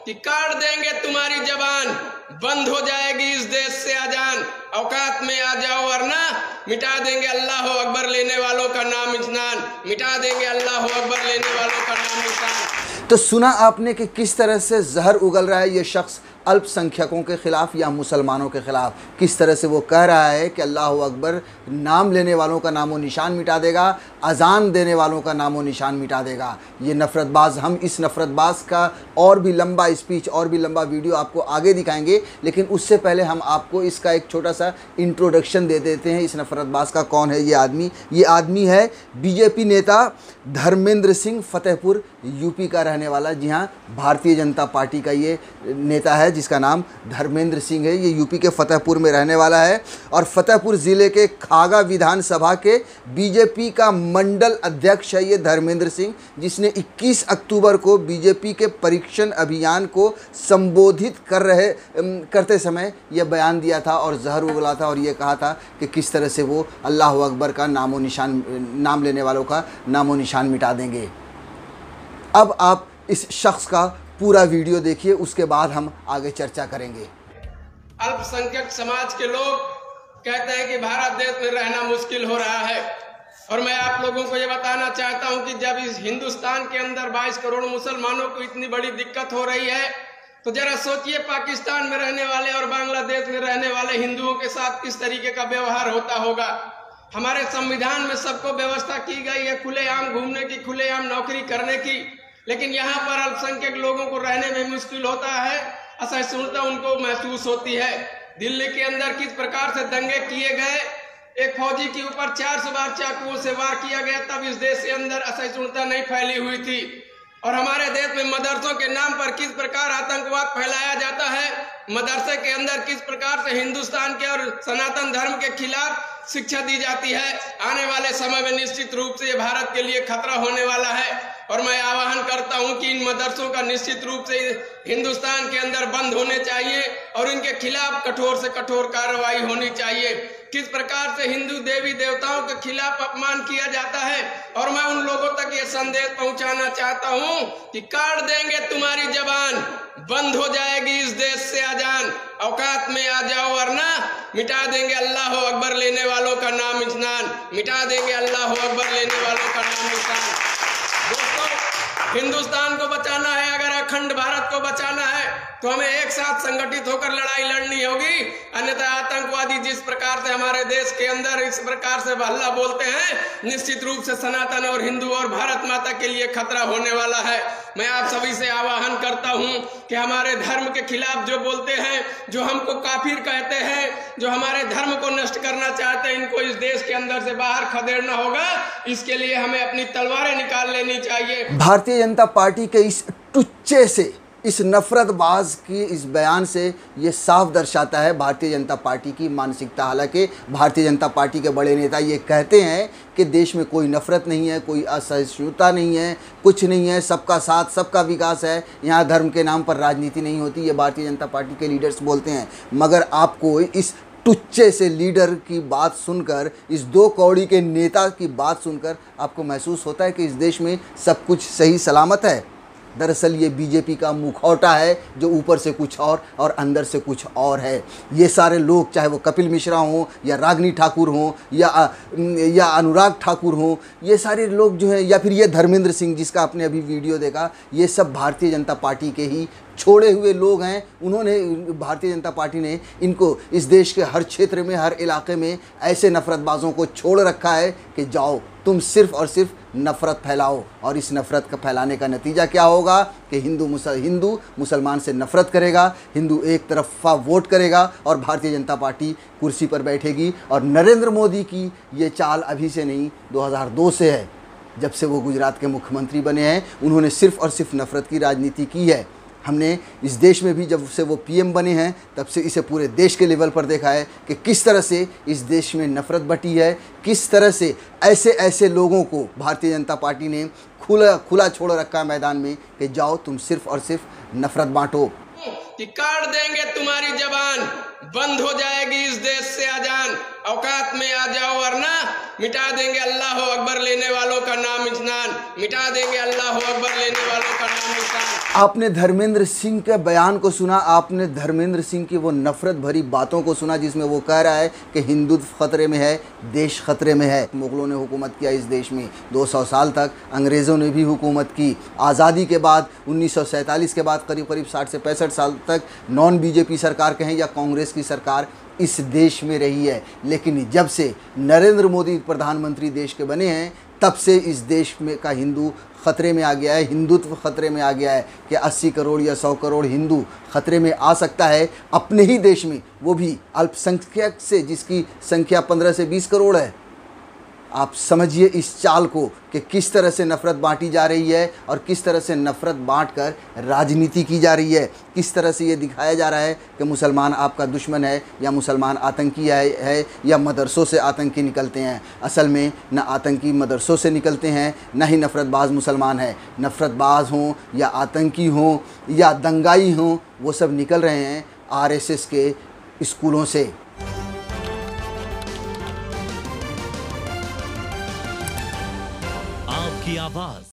कि काट देंगे तुम्हारी जबान, बंद हो जाएगी इस देश से अजान। औकात में आ जाओ वरना मिटा देंगे अल्लाह अकबर लेने वालों का नाम निशान, मिटा देंगे अल्लाह अकबर लेने वालों का नाम निशान। तो सुना आपने कि किस तरह से जहर उगल रहा है ये शख्स अल्पसंख्यकों के ख़िलाफ़ या मुसलमानों के ख़िलाफ़। किस तरह से वो कह रहा है कि अल्लाह अकबर नाम लेने वालों का नामो निशान मिटा देगा, अज़ान देने वालों का नामो निशान मिटा देगा। ये नफ़रतबाज, हम इस नफ़रतबाज का और भी लंबा स्पीच और भी लंबा वीडियो आपको आगे दिखाएंगे, लेकिन उससे पहले हम आपको इसका एक छोटा सा इंट्रोडक्शन दे देते हैं। इस नफ़रतबाज का कौन है ये आदमी? ये आदमी है बीजेपी नेता धर्मेंद्र सिंह, फतेहपुर यूपी का रहने वाला। जी हाँ, भारतीय जनता पार्टी का ये नेता है जिसका नाम धर्मेंद्र सिंह है। ये यूपी के फतेहपुर में रहने वाला है और फतेहपुर ज़िले के खागा विधानसभा के बीजेपी का मंडल अध्यक्ष है ये धर्मेंद्र सिंह, जिसने 21 अक्टूबर को बीजेपी के परीक्षण अभियान को संबोधित करते समय यह बयान दिया था और जहर उगला था और ये कहा था कि किस तरह से वो अल्लाह अकबर का नामो निशान, नाम लेने वालों का नामो निशान मिटा देंगे। अब आप इस शख्स का पूरा वीडियो देखिए, उसके बाद हम आगे चर्चा करेंगे। अल्पसंख्यक समाज के लोग कहते हैं कि भारत देश में रहना मुश्किल हो रहा है, और मैं आप लोगों को ये बताना चाहता हूं कि जब इस हिंदुस्तान के अंदर 22 करोड़ मुसलमानों को इतनी बड़ी दिक्कत हो रही है, तो जरा सोचिए पाकिस्तान में रहने वाले और बांग्लादेश में रहने वाले हिंदुओं के साथ किस तरीके का व्यवहार होता होगा। हमारे संविधान में सबको व्यवस्था की गई है खुलेआम घूमने की, खुलेआम नौकरी करने की, लेकिन यहाँ पर अल्पसंख्यक लोगों को रहने में मुश्किल होता है, असहिष्णुता उनको महसूस होती है। दिल्ली के अंदर किस प्रकार से दंगे किए गए, एक फौजी के ऊपर 400 बार चाकुओं से वार किया गया, तब इस देश के अंदर असहिष्णुता नहीं फैली हुई थी। और हमारे देश में मदरसों के नाम पर किस प्रकार आतंकवाद फैलाया जाता है, मदरसे के अंदर किस प्रकार से हिंदुस्तान के और सनातन धर्म के खिलाफ शिक्षा दी जाती है। आने वाले समय में निश्चित रूप से ये भारत के लिए खतरा होने वाला है, और मैं आह्वान करता हूं कि इन मदरसों का निश्चित रूप से हिंदुस्तान के अंदर बंद होने चाहिए और इनके खिलाफ कठोर से कठोर कार्रवाई होनी चाहिए। किस प्रकार से हिंदू देवी देवताओं के खिलाफ अपमान किया जाता है, और मैं उन लोगों तक ये संदेश पहुंचाना चाहता हूं कि काट देंगे तुम्हारी जबान, बंद हो जाएगी इस देश से अजान। औकात में आ जाओ वरना मिटा देंगे अल्लाह अकबर लेने वालों का नाम निशान, मिटा देंगे अल्लाह अकबर लेने वालों का नाम निशान। दोस्तों, हिंदुस्तान को बचाना है, अगर अखंड भारत को बचाना है तो हमें एक साथ संगठित होकर लड़ाई लड़नी होगी, अन्यथा आतंकवादी जिस प्रकार से हमारे देश के अंदर इस प्रकार से हल्ला बोलते हैं, निश्चित रूप से सनातन और हिंदू और भारत माता के लिए खतरा होने वाला है। मैं आप सभी से आह्वान करता हूं कि हमारे धर्म के खिलाफ जो बोलते हैं, जो हमको काफिर कहते हैं, जो हमारे धर्म को नष्ट करना चाहते हैं, इनको इस देश के अंदर से बाहर खदेड़ना होगा। इसके लिए हमें अपनी तलवारें निकाल लेनी चाहिए। भारतीय जनता पार्टी के इस टुच्चे से, इस नफरतबाज की इस बयान से ये साफ दर्शाता है भारतीय जनता पार्टी की मानसिकता। हालांकि भारतीय जनता पार्टी के बड़े नेता ये कहते हैं कि देश में कोई नफ़रत नहीं है, कोई असहिष्णुता नहीं है, कुछ नहीं है, सबका साथ सबका विकास है, यहाँ धर्म के नाम पर राजनीति नहीं होती, ये भारतीय जनता पार्टी के लीडर्स बोलते हैं। मगर आपको इस टुच्चे से लीडर की बात सुनकर, इस दो कौड़ी के नेता की बात सुनकर आपको महसूस होता है कि इस देश में सब कुछ सही सलामत है। दरअसल ये बीजेपी का मुखौटा है जो ऊपर से कुछ और अंदर से कुछ और है। ये सारे लोग, चाहे वो कपिल मिश्रा हों या रागिनी ठाकुर हों या अनुराग ठाकुर हों, ये सारे लोग जो हैं, या फिर ये धर्मेंद्र सिंह जिसका आपने अभी वीडियो देखा, ये सब भारतीय जनता पार्टी के ही छोड़े हुए लोग हैं। उन्होंने, भारतीय जनता पार्टी ने इनको इस देश के हर क्षेत्र में, हर इलाके में ऐसे नफरतबाजों को छोड़ रखा है कि जाओ तुम सिर्फ़ और सिर्फ नफ़रत फैलाओ। और इस नफ़रत का फैलाने का नतीजा क्या होगा कि हिंदू मुसलमान से नफ़रत करेगा, हिंदू एक तरफा वोट करेगा और भारतीय जनता पार्टी कुर्सी पर बैठेगी। और नरेंद्र मोदी की ये चाल अभी से नहीं, 2002 से है, जब से वो गुजरात के मुख्यमंत्री बने हैं। उन्होंने सिर्फ़ और सिर्फ नफ़रत की राजनीति की है। हमने इस देश में भी जब से वो पीएम बने हैं तब से इसे पूरे देश के लेवल पर देखा है कि किस तरह से इस देश में नफ़रत बटी है, किस तरह से ऐसे लोगों को भारतीय जनता पार्टी ने खुला छोड़ रखा है मैदान में कि जाओ तुम सिर्फ़ और सिर्फ नफ़रत बांटो। कि काट देंगे तुम्हारी जबान, बंद हो जाएगी इस देश से अजान। औकात में आ जाओ, वरना मिटा देंगे अल्लाह अकबर लेने वालों का नाम निशान, मिटा देंगे अल्लाह अकबर लेने वालों का नाम निशान। आपने धर्मेंद्र सिंह के बयान को सुना, आपने धर्मेंद्र सिंह की वो नफरत भरी बातों को सुना जिसमें वो कह रहा है कि हिंदुत्व खतरे में है, देश खतरे में है। मुगलों ने हुकूमत किया इस देश में 200 साल तक, अंग्रेज़ों ने भी हुकूमत की। आज़ादी के बाद 1947 के बाद करीब करीब 60 से 65 साल तक नॉन बीजेपी सरकार कहें या कांग्रेस की सरकार इस देश में रही है। लेकिन जब से नरेंद्र मोदी प्रधानमंत्री देश के बने हैं, तब से इस देश में का हिंदू खतरे में आ गया है, हिंदुत्व खतरे में आ गया है कि 80 करोड़ या 100 करोड़ हिंदू खतरे में आ सकता है अपने ही देश में, वो भी अल्पसंख्यक से जिसकी संख्या 15 से 20 करोड़ है। आप समझिए इस चाल को कि किस तरह से नफ़रत बांटी जा रही है और किस तरह से नफ़रत बांटकर राजनीति की जा रही है। किस तरह से ये दिखाया जा रहा है कि मुसलमान आपका दुश्मन है या मुसलमान आतंकी है या मदरसों से आतंकी निकलते हैं। असल में न आतंकी मदरसों से निकलते हैं, न ही नफ़रतबाज मुसलमान है। नफ़रतबाज हों या आतंकी हों या दंगाई हों, वो सब निकल रहे हैं RSS के स्कूलों से। आपकी आवाज